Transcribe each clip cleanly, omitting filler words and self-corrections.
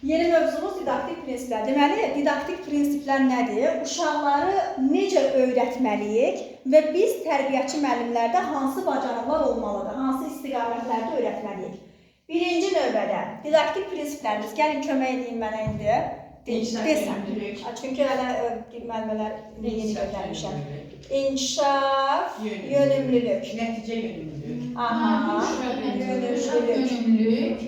Yeni mövzumuz didaktik prinsiplər. Deməli, didaktik prinsiplər nədir? Uşaqları necə öyrətməliyik və biz tərbiyəçi müəllimlərdə hansı bacarıqlar olmalıdır, hansı istiqamətlərdə öyrətməliyik? Birinci növbədə didaktik prinsiplərimiz. Gəlin, kömək edin mənə indi. Desəm. Çünki hələ müəllimələr yeni göndərmişəm. İnkişaf, yönümlülük. Nəticə yönümlülük. Aha, yönümlülük.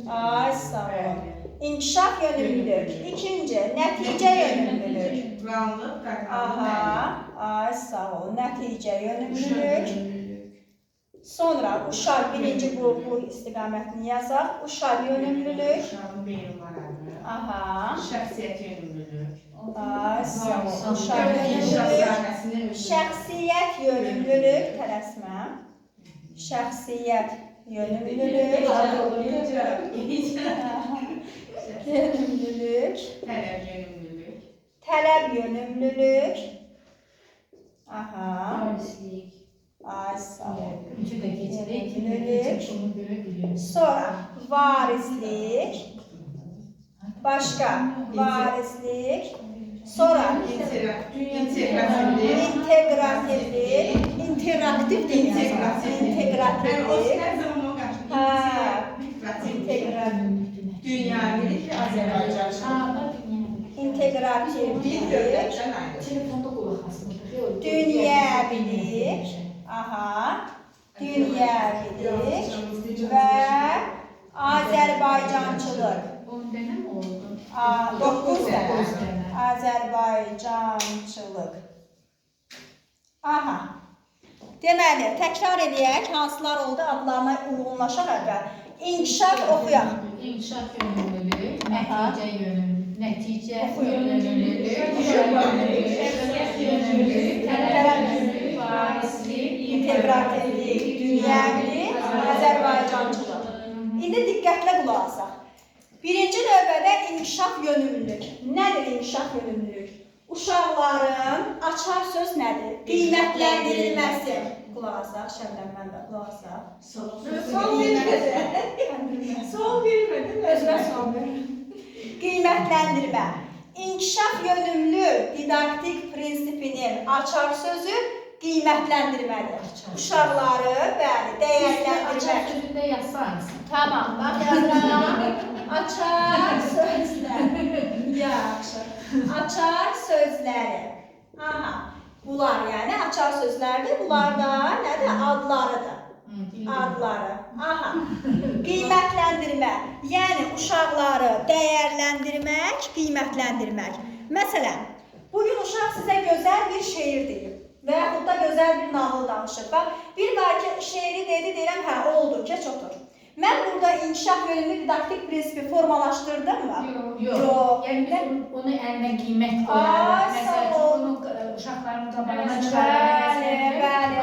Ay, sağ ol. İnkişaf yönümlülük. İkinci, nəticə yönümlülük. Planlıq, Aha, ay, sağ ol. Nəticə yönümlülük. Sonra uşaq, birinci bu istiqamətini yazaq. Uşaq yönümlülük. Uşağın beyin maraqlı. Aha. Şəxsiyyət yönümlülük. Ay, sağ ol. Uşaq yönümlülük. Şəxsiyyət yönümlülük. Tələsmə. Şəxsiyyət yönümlülük. Yönümlülük. Tələb yönümlülük. Tələb yönümlülük. Aha. Varislik. Ay, sağ ol. Üçü də keçirik. Yönümlülük. Sonra varislik. Başqa. Varislik. Sonra İntegrativlik. integrativlik. İnteraktiv deyil. İntegrativlik. Hər zaman o qarşısında İntegrativ. Dünyavilik və Azərbaycan. İntegrativlik. Dövlətdən ayrı. Telefonda qulaq asılır. Dünyəvilik. Aha. Dünyəvilik və Azərbaycançılıq. 10 dənə mi oldu? 9 dənə. 9 dənə. Azərbaycançılıq. Aha. Deməli, təkrar edək, hansılar oldu, adlarına uyğunlaşaq əvvəl. İnkişaf oxuyaq. İnkişaf yönümlülük, Aha. nəticə yönümlülük, nəticə Oxuyun. yönümlülük, şəxsiyyət yönümlülük, tələb yönümlülük, varislik, İntegrativlik, dünyəvilik, Azərbaycançılıq. İndi diqqətlə qulaq asaq. Birinci növbədə inkişaf yönümlülük. Nədir inkişaf yönümlülük? Uşaqların açar söz nədir? Qiymətləndirilməsi. Qulaq asaq, Şəbnəm, mən də qulaq asaq. Son vermədi. Son vermədi. Özümə son verirəm. Qiymətləndirmə. İnkişaf yönümlü didaktik prinsipinin açar sözü qiymətləndirmədir. Uşaqları, bəli, dəyərləndirmək. Açar sözündə yazsayız. Tamam, bax yazıram. Açar sözlər. Yaxşı. Açar sözləri. Aha. Bunlar yəni açar sözlərdir. Bunlar da nədir? Adlarıdır. Adları. Aha. Qiymətləndirmə. Yəni uşaqları dəyərləndirmək, qiymətləndirmək. Məsələn, bugün uşaq sizə gözəl bir şeir deyib və yaxud da gözəl bir nağıl danışıb. Bax, bir var ki, şeiri dedi, deyirəm, hə, oldu, keç otur. Mən burada inkişaf yönümlü didaktik prinsipi formalaşdırdım mı? Yox. Yəni biz onu əlinə qiymət qoyarıq. Məsələn, onu uşaqların qabağına çıxararıq. Bəli.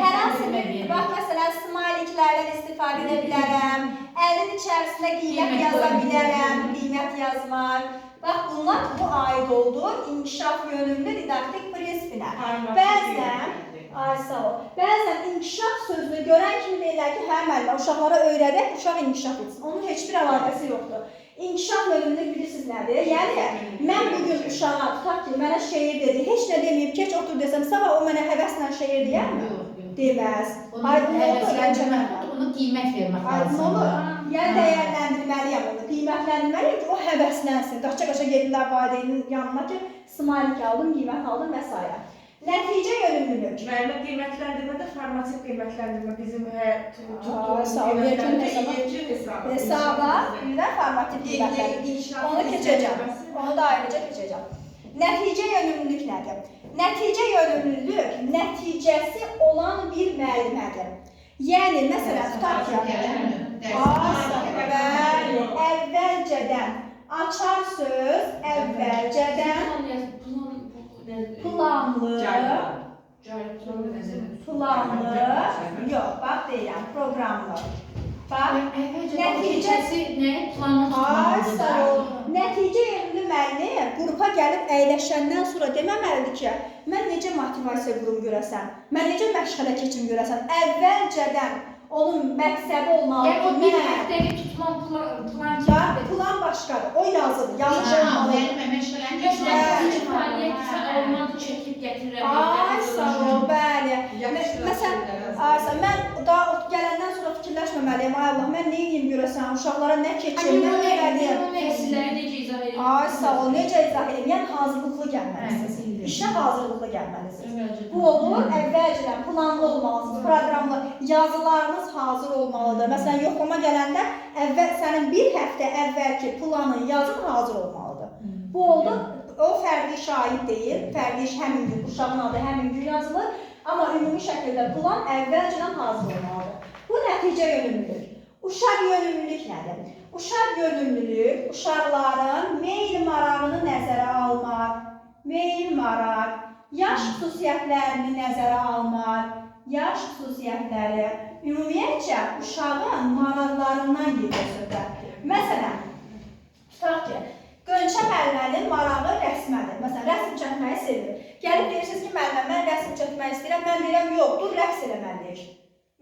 Hər hansı bir, bax, məsələn, smayliklərdən istifadə edə bilərəm. Əlin içərisində qiymət yaza bilərəm, qiymət yazmaq. Bax, bunlar bu aid oldu inkişaf yönümlü didaktik prinsipinə. Ay, sağ ol. Bəzən inkişaf sözünü görən kimi deyirlər ki, hə, müəllimə, uşaqlara öyrədək, uşaq inkişaf etsin. Onun heç bir əlaqəsi yoxdur. İnkişaf yönümlü bilirsiniz nədir? Yəni, mən bugün uşağa tutaq ki, mənə şeir dedi, heç nə deməyib, keç otur desəm, sabah o mənə həvəslə şeir deyərmi? Deməz. Onu həvəsləndirmək, onu qiymət vermək lazımdır. Yəni, dəyərləndirməliyəm onu, qiymətləndirməliyəm ki, o həvəslənsin. Qaça-qaça gedirlər valideynin yanına ki, smaylik aldım, qiymət aldım və s. Nəticə yönümlülük. Müəllimə qiymətləndirmədə formativ qiymətləndirmə bizim tutduğumuz hesaba, bir də formativ qiymətləndirmə. Onu keçəcəm. Onu da ayrıca keçəcəm. Nəticə yönümlülük nədir? Nəticə yönümlülük nəticəsi olan bir müəllimədir. Yəni, məsələn, tutaq ki, əvvəlcədən, açar söz, əvvəlcədən, planlı, yox, bax deyirəm, proqramlı. Bax, Nəticəsi nə? Planı tutmalıdır. Nəticə yönümlü müəllim qrupa gəlib əyləşəndən sonra deməməlidir ki, mən necə motivasiya qurum görəsən, mən necə məşğələ keçim görəsən, əvvəlcədən onun məqsədi olmalıdır. Yəni, o bir həftəlik tutulan plan plan başqadır. O yazıdır. Yazıcı Ha, olmalı. müəllimə məşğələni Məsələn, fəaliyyət olmadı çəkib gətirirəm. Ay sağ ol, bəli. Məsələn, Aysa, mən daha gələndən sonra fikirləşməməliyəm. Ay Allah, mən nə edeyim görəsən, uşaqlara nə keçim, nə verəliyim. Fəsilləri necə izah edeyim? Ay sağ ol, necə izah edeyim? Yəni hazırlıqlı gəlməlisiniz. İşə hazırlıqlı gəlməlisiniz. Bu olur, əvvəlcədən planlı olmalısınız, proqramlı, yazılarınız hazır olmalıdır. Məsələn, yoxlama gələndə sənin bir həftə əvvəlki planın, yazın hazır olmalıdır. Bu oldu, o fərdi iş aid deyil, fərdi iş həmin gün, uşağın adı həmin gün yazılır. Amma ümumi şəkildə plan əvvəlcədən hazır olmalıdır. Bu nəticə yönümlülük. Uşaq yönümlülük nədir? Uşaq yönümlülük, uşaqların meyl marağını nəzərə almaq, meyl maraq, yaş xüsusiyyətlərini nəzərə almaq, yaş xüsusiyyətləri, ümumiyyətcə uşağın maraqlarından gedir söhbət. Məsələn, tutaq ki, Gönçə müəllimənin marağı rəsmədir. Məsələn, rəsm çəkməyi sevir. Gəlib deyirsiniz ki, müəllimə, mən rəsm çəkmək istəyirəm, mən deyirəm, yox, dur, rəqs eləməliyik.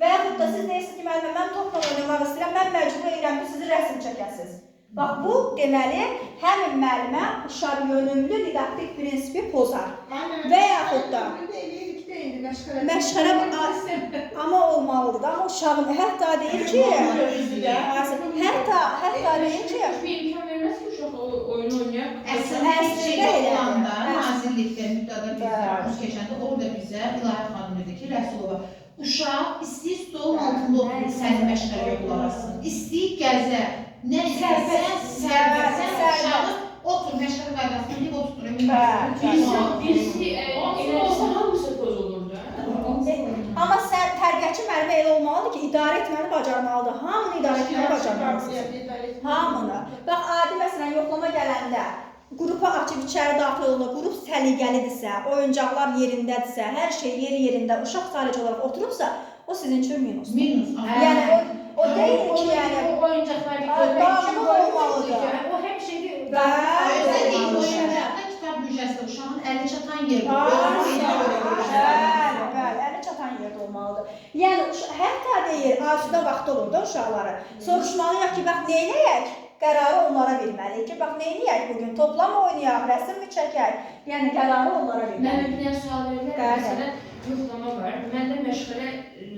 Və yaxud da siz deyirsiniz ki, müəllimə, mən topla oynamaq istəyirəm, mən məcbur edirəm ki, sizi rəsm çəkəsiniz. Bax, bu deməli, həmin müəllimə uşaq yönümlü didaktik prinsipi pozar. Və yaxud da məşğələ, amma olmalıdır da, amma uşağın hətta deyir ki, hətta deyir ki, Bir imkan verməz ki, uşaq oyun oynayaq. Əslində olanda, nazirlikdə, müddədə biz keçəndə, orada bizə İlahi xanım dedi ki, Rəsulova, uşaq istəyir stolun altında oturur, səni məşğələ yoxlarasın, istəyir gəzə, nə istəyirsən, uşağı otur, məşğələ qaydasını deyib oturtur. Birisi eləsə hamısı toz olur da. amma sən tərbiyəçi müəllimə elə olmalıdır ki, idarə etməni bacarmalıdır. Hamını idarə etməni bacarmalısınız. Hamını. Bax, adi məsələn, yoxlama gələndə qrupa açıb içəri daxil olur, qrup səliqəlidirsə, oyuncaqlar yerindədirsə, hər şey yerində, uşaq sadəcə olaraq oturubsa, o sizin üçün minusdur. Minus. Yəni, o deyil ki, yəni, O oyuncaqları görmək üçün olmalıdır. o hər şeyi Özəllik oyuncaqda kitab müjəsində uşağın əli çatan Bəli, əli çatan yerdə olmalıdır. Yəni, hətta deyir, arzuda vaxtı olur da uşaqları. Soruşmalıyıq ki, bax, neyləyək? Qərarı onlara verməliyik ki, bax, neyləyək bugün? Toplam oynayaq, rəsm mi çəkək? Yəni, qərarı onlara verməliyik. Mən bir dənə sual verirəm. Məsələn, yoxlama var. Mən də məşğələ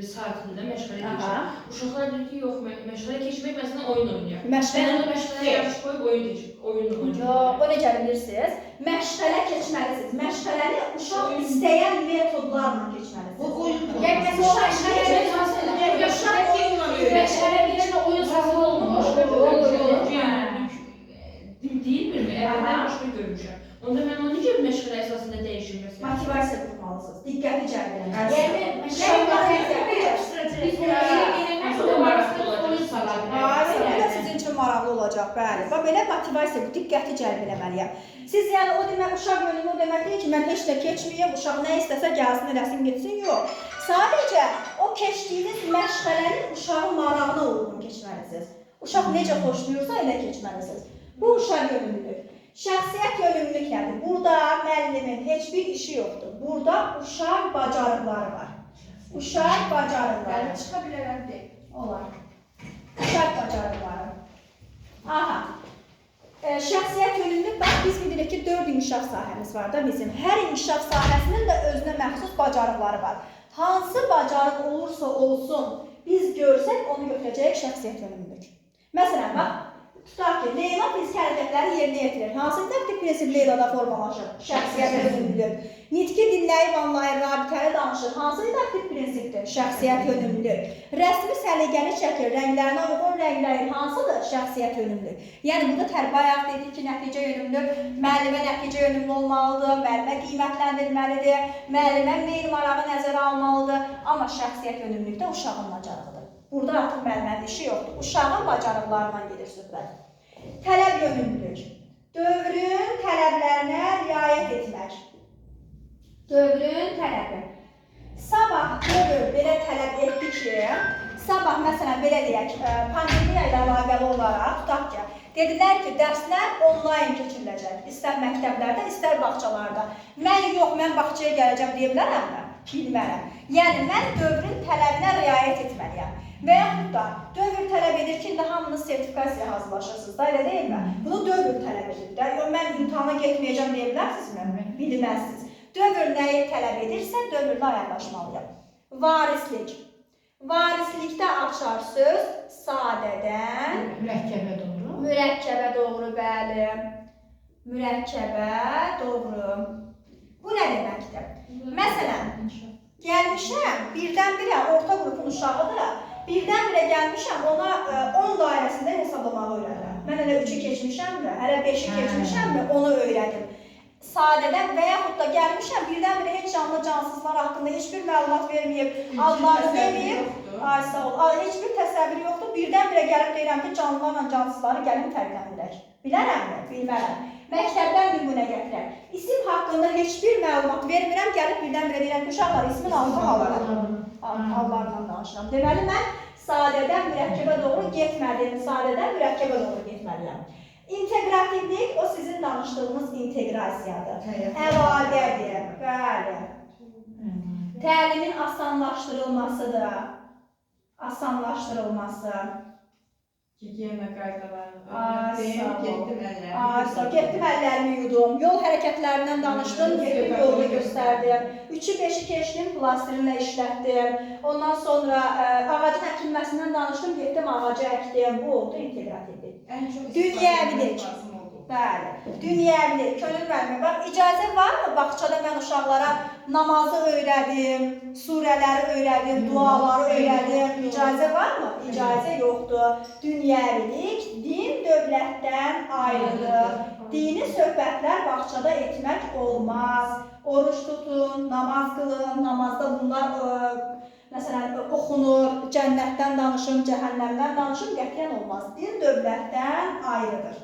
saatında məşğələ keçirəm. Uşaqlar deyir ki, yox, məşğələ keçmək məsələn oyun oynayaq. Mən onu məşğələ yarış qoyub oyun oynayaq. Yox, o necə bilirsiniz? Məşğələ keçməlisiniz. Məşğələni uşaq istəyən metodlarla keçməlisiniz. O oyun. Yəni məsələn, məşğələ birində oyun hazır olmuş. Deyilmirmi? Əvvəldən başqa görmüşəm. Onda mən onu necə məşğələ əsasında dəyişim məsələn? Motivasiya qurmalısınız. Diqqəti cəlb edin. Yəni Bu da sizin üçün maraqlı olacaq, bəli. Bax, belə motivasiya, diqqəti cəlb eləməliyəm. Siz yəni o demək, uşaq yönümü o demək deyil ki, mən heç də keçməyim, uşaq nə istəsə gəlsin, rəsm getsin, yox. Sadəcə o keçdiyiniz məşğələnin uşağın marağına uyğun keçməlisiniz. Uşaq necə xoşlayırsa elə keçməlisiniz. Bu uşaq yönümlülük. Şəxsiyyət yönümlülük nədir? Burada müəllimin heç bir işi yoxdur. Burada uşaq bacarıqları var. Uşaq bacarıqları. Çıxa bilərəm deyil. Olar. Uşaq bacarıqları. Aha. Şəxsiyyət yönümlülük, bax biz bilirik ki, 4 inkişaf sahəmiz var da bizim. Hər inkişaf sahəsinin də özünə məxsus bacarıqları var. Hansı bacarıq olursa olsun, biz görsək onu götürəcəyik şəxsiyyət yönümlülük. Məsələn, bax, tutaq ki, Leyla fiziki hərəkətləri yerinə yetirir. Hansı didaktik prinsip Leylada formalaşır? Şəxsiyyət yönümlülük. Nitqi dinləyib anlayır, rabitəli danışır. Hansı didaktik prinsipdir? Şəxsiyyət yönümlülük. Rəsmi səliqəni çəkir, rənglərinə uyğun rənglərin hansıdır? Şəxsiyyət yönümlülük. Yəni burada bayaq dedik ki, nəticə yönümlülük, müəllimə nəticə yönümlü olmalıdır, müəllimə qiymətləndirməlidir, müəllimə meyl marağı nəzərə almalıdır. Amma şəxsiyyət yönümlülükdə uşağın bacarığıdır. Burada artıq müəllimənin işi yoxdur. Uşağın bacarıqlarından gedir söhbət. Tələb yönümlülük. Dövrün tələblərinə riayət etmək. Dövrün tələbi. Sabah dövr belə tələb etdi ki, sabah məsələn belə deyək, pandemiya ilə əlaqəli olaraq tutaq ki, dedilər ki, dərslər onlayn keçiriləcək. İstər məktəblərdə, istər bağçalarda. Mən yox, mən bağçaya gələcəm deyə bilərəmmi? Bilmərəm. Yəni mən dövrün tələbinə riayət etməliyəm. Və yaxud da dövr tələb edir ki, indi hamınız sertifikasiya hazırlaşırsınız da, elə deyilmi? Bunu dövr tələb edir də. Mən imtahana getməyəcəm deyə bilərsinizmi? Bilməzsiniz. Dövr nəyi tələb edirsə, dövrlə ayarlaşmalıyam. Varislik. Varislikdə açar söz sadədən mürəkkəbə doğru, bəli. Mürəkkəbə doğru. Bu nə deməkdir? Məsələn, gəlmişəm, birdən-birə orta qrupun uşağıdır, birdən-birə gəlmişəm, ona 10 dairəsində hesablamağı öyrədirəm. Mən hələ 3-ü keçmişəmmi, hələ 5-i keçmişəmmi, onu öyrədim. Sadədən və yaxud da gəlmişəm, birdən-birə heç canlı cansızlar haqqında heç bir məlumat verməyib, adlarını deməyib, ay sağ ol, heç bir təsəvvür yoxdur, birdən-birə gəlib deyirəm ki, canlılarla cansızları gəlin fərqləndirək. Bilərəmmi? Bilmərəm. Məktəbdən nümunə gətirək. İsim haqqında heç bir məlumat vermirəm, gəlib birdən-birə deyirəm ki, uşaqlar ismin hallarından danışıram. Deməli, mən sadədən mürəkkəbə doğru getmədim, sadədən mürəkkəbə doğru getməliyəm. İntegrativlik, o sizin danışdığınız inteqrasiyadır. Əlaqədir, bəli. Təlimin asanlaşdırılmasıdır. Asanlaşdırılması. Gigiyena qaydalarını Getdim əllərimi yudum, yol hərəkətlərindən danışdım, getdim yolu göstərdim. 3-ü 5-i keçdim, plasterinlə işlətdim. Ondan sonra ağacın əkilməsindən danışdım, getdim ağacı əkdim. Bu oldu integrativlik. Dünyəvilik. Bəli, dünyəvilik, könül vermir. Bax, icazə varmı? Bağçada mən uşaqlara namazı öyrədim, surələri öyrədim, duaları öyrədim. İcazə varmı? İcazə yoxdur. Dünyəvilik, din dövlətdən ayrıdır. Dini söhbətlər bağçada etmək olmaz. Oruç tutun, namaz qılın, namazda bunlar məsələn oxunur, cənnətdən danışın, cəhənnəmdən danışın, qətiyyən olmaz. Din dövlətdən ayrıdır.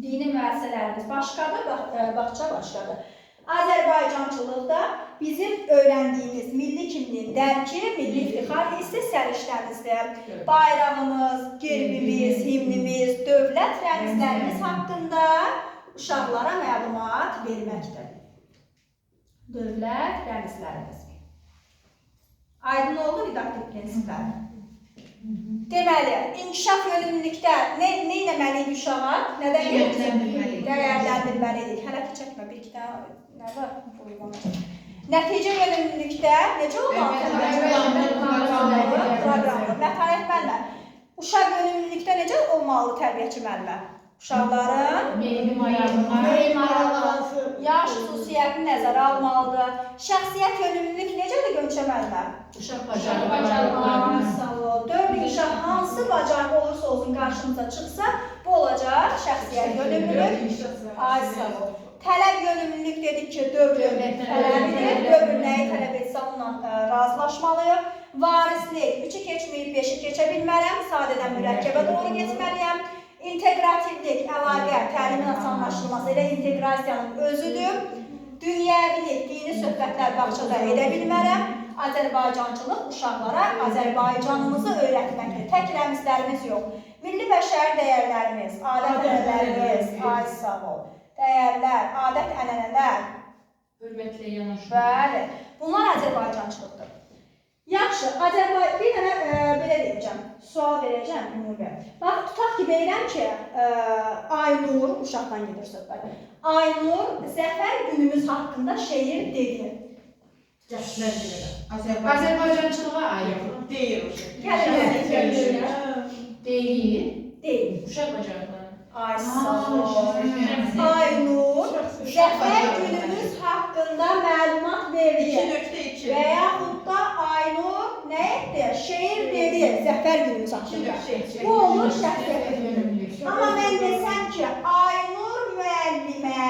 Dini müəssisələrimiz başqadır, bağça başqadır. Azərbaycançılıqda bizim öyrəndiyimiz milli kimliyin dərki, milli iftixar hissi səriştəmizdir. Bayrağımız, gerbimiz, himnimiz, dövlət rəmzlərimiz haqqında uşaqlara məlumat verməkdir. Dövlət rəmzlərimiz. Aydın oldu didaktik prinsiplər. Deməli, inkişaf yönümlülükdə nə etməliyik uşağa? Dəyərləndirməliyik. Hələ ki, çəkmə, bir-iki dənə nə var? Nəticə yönümlülükdə necə olmalıdır? Proqramlı, mətanətmənlə. Uşaq yönümlülükdə necə olmalı tərbiyəçi müəllimə? Uşaqların yaş xüsusiyyətini nəzərə almalıdır. Şəxsiyyət yönümlülük necədir Gönçə müəllimə? Uşaq bacarığı. 4 uşaq hansı bacarığı olursa olsun qarşımıza çıxsa, bu olacaq şəxsiyyət yönümlülük. Ay sağ ol. Tələb yönümlülük dedik ki, dövr tələbidir. Dövr nəyi tələb etsə onunla razılaşmalıyıq. Varislik, 3-ü keçməyib 5-i keçə bilmərəm, sadədən mürəkkəbə doğru getməliyəm. İntegrativlik, əlaqə, təlimin asanlaşdırılması elə inteqrasiyanın özüdür. Dünyəvilik, dini söhbətlər bağçada edə bilmərəm. Azərbaycançılıq uşaqlara Azərbaycanımızı öyrətməkdir. Tək rəmzlərimiz yox. Milli bəşəri dəyərlərimiz, adət-ənənələrimiz, ay sağ ol. Dəyərlər, adət-ənənələr. Hörmətlə yanaşma. Bəli, bunlar Azərbaycançılıqdır. Yaxşı, bir dənə belə deyəcəm, sual verəcəm ümumi. Bax, tutaq ki, deyirəm ki, Aynur, uşaqdan gedir söhbət. Aynur, Zəfər günümüz haqqında şeir dedi. Azərbaycançılığa aid. Deyil. Deyil. Deyil. Uşaq bacarıqları. Ay sağ ol. Aynur, Zəfər günümüz haqqında məlumat verdi. 2.2. Və yaxud da Aynur nə etdi? Şeir dedi Zəfər günümüz haqqında. Bu olur şəxsiyyət yönümlülük. Amma mən desəm ki, Aynur müəllimə,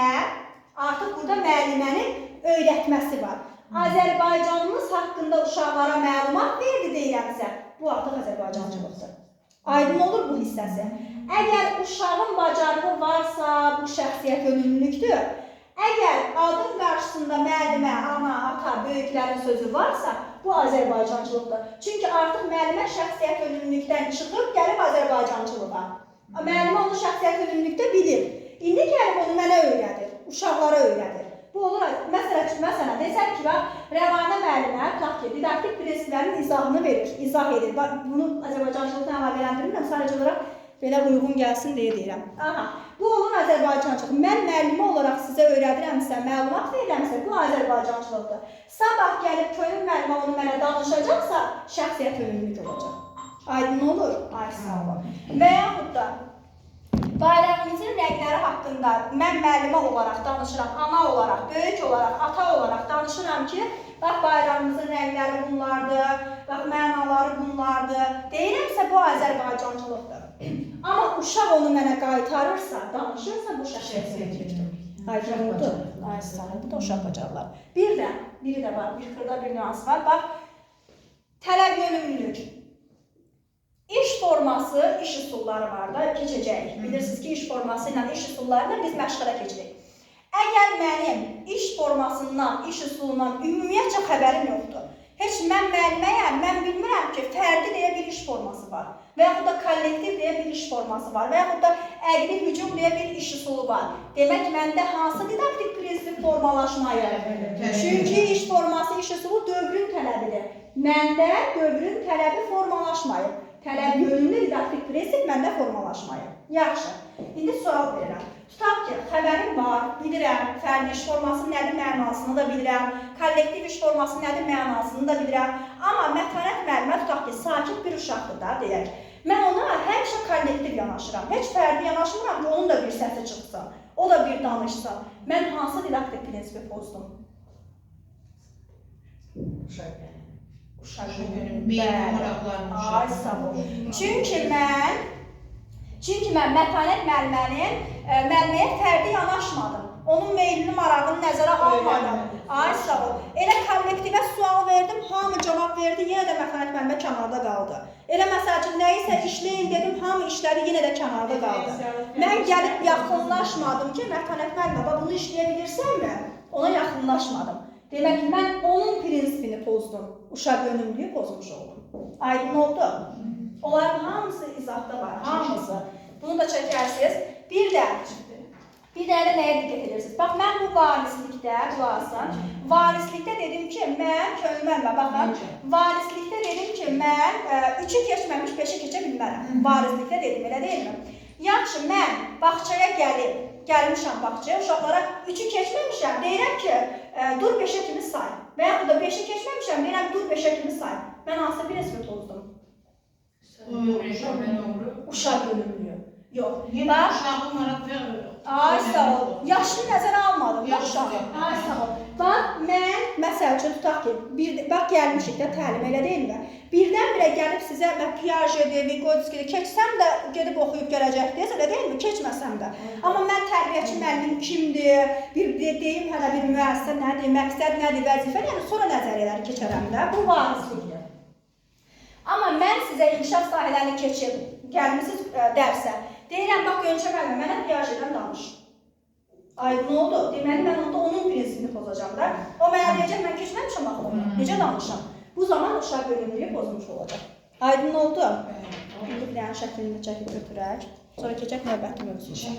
artıq burada müəllimənin öyrətməsi var. Azərbaycanımız haqqında uşaqlara məlumat verdi deyirəmsə, bu artıq Azərbaycançılıqdır. Aydın olur bu hissəsi. Əgər uşağın bacarığı varsa, bu şəxsiyyət yönümlülükdür. Əgər adın qarşısında müəllimə, ana, ata, böyüklərin sözü varsa, bu Azərbaycançılıqdır. Çünki artıq müəllimə şəxsiyyət yönümlülükdən çıxıb, gəlib Azərbaycançılığa. Müəllimə onu şəxsiyyət yönümlülükdə bilir. İndi gəlib onu mənə öyrədir, uşaqlara öyrədir. Bu Bu olur, məsələn, desək ki, Rəvanə müəllimə, tutaq ki, didaktik prinsiplərin izahını verir, izah edir. Bunu Azərbaycançılıqla əlaqələndirmirəm, sadəcə olaraq belə uyğun gəlsin deyə deyirəm. Aha, bu olur Azərbaycançılıq. Mən müəllimi olaraq sizə öyrədirəmsə, məlumat verirəmsə, bu Azərbaycançılıqdır. Sabah gəlib könül müəllimə onu mənə danışacaqsa, şəxsiyyət önümlük olacaq. Aydın olur? Ay, sağ olun. Və yaxud da bayrağımızın rəngləri haqqında mən müəllimə olaraq danışıram, ana olaraq, böyük olaraq, ata olaraq danışıram ki, bax bayrağımızın rəngləri bunlardır, bax mənaları bunlardır. Deyirəmsə bu Azərbaycançılıqdır. Amma uşaq onu mənə qaytarırsa, danışırsa bu şəxsiyyətdir. Aydın oldu? Ay sağ olun, bu da uşaq bacarlar. Biri də var, bir xırda bir nüans var. Bax, tələb yönümlülük. İş forması, iş üsulları var da, keçəcəyik. Bilirsiniz ki, iş forması ilə iş üsullarına biz məşğələ keçirik. Əgər mənim iş formasından, iş üsulundan ümumiyyətcə xəbərim yoxdur, heç mən müəlliməyəm, mən bilmirəm ki, fərdi deyə bir iş forması var və yaxud da kollektiv deyə bir iş forması var və yaxud da əqli hücum deyə bir iş üsulu var. Demək, məndə hansı didaktik prinsip formalaşmayı? Çünki iş forması, iş üsulu dövrün tələbidir. Məndə dövrün tələbi formalaşmayıb. Tələb yönümlü didaktik prinsip məndə formalaşmayıb. Yaxşı, indi sual verirəm. Tutaq ki, xəbərim var, bilirəm, fərdi iş forması nədir mənasını da bilirəm, kollektiv iş forması nədir mənasını da bilirəm. Amma Mətanət müəllimə tutaq ki, sakit bir uşaqdır da, deyək. Mən ona həmişə kollektiv yanaşıram, heç fərdi yanaşmıram ki, onun da bir səsi çıxsın, o da bir danışsın. Mən hansı didaktik prinsipi pozdum? Uşaq Ay, sağ ol. Çünki mən Mətanət müəlliməyə fərdi yanaşmadım. Onun meylini, marağını nəzərə almadım. Ay, sağ ol. Elə kollektivə sual verdim, hamı cavab verdi, yenə də Mətanət müəllimə kənarda qaldı. Elə məsəl üçün, nəyisə işləyin dedim, hamı işləri yenə də kənarda qaldı. Mən gəlib yaxınlaşmadım ki, Mətanət müəllimə, bunu işləyə bilirsənmi? Ona yaxınlaşmadım. Demək ki, mən onun prinsipini pozdum, uşaq yönümlüyü pozmuş oldum. Aydın oldu? Onların hamısı izahda var, hamısı. Bunu da çəkərsiniz. Bir də nəyə diqqət edirsiniz? Bax, mən bu varislikdə, varislikdə dedim ki, mən könülməlmə, baxın, varislikdə dedim ki, mən 3-ü keçməmiş 5-i keçə bilmərəm. Varislikdə dedim, elə deyilmi? Yaxşı, mən bağçaya gəlmişəm bağçaya, uşaqlara 3-ü keçməmişəm, deyirəm ki, dur 5-ə kimi say. Və yaxud da 5-i keçməmişəm, deyirəm, dur 5-ə kimi say. Mən hansı bir resmi tozdum? Uşaq yönümlüyü. Yox. Bax, uşağın maraq və ay, sağ ol. Yaşını nəzərə almadım. Uşaq. Ay, sağ ol. Bax, mən, məsəl üçün, tutaq ki, bax, gəlmişik də təlim, elə deyilmi? Birdən-birə gəlib sizə Piaget'dir, Vygotsky'dir, keçsəm də gedib oxuyub gələcəkdiniz, elə deyilmi? Keçməsəm də. Amma mən tərbiyəçi müəllim kimdir, deyim hələ bir müəssisə nədir, məqsəd nədir, vəzifə nədir, sonra nəzəriyyələri keçərəm də. Bu varislikdir. Amma mən sizə inkişaf sahələrini keçib, gəlmişsiniz dərsə, deyirəm, bax, Gönçə müəllimə, mənə Piaget'dən danış. Aydın oldu. Deməli, mən onda onun prinsipini pozacam da. O mənə deyəcək, mən keçməmişəm axı onu. Necə danışam? Bu zaman uşaq yönümlüyü pozmuş olacaq. Aydın oldu? İndi bir dənə şəklini çəkib götürək. Sonra keçək növbəti mövzuya.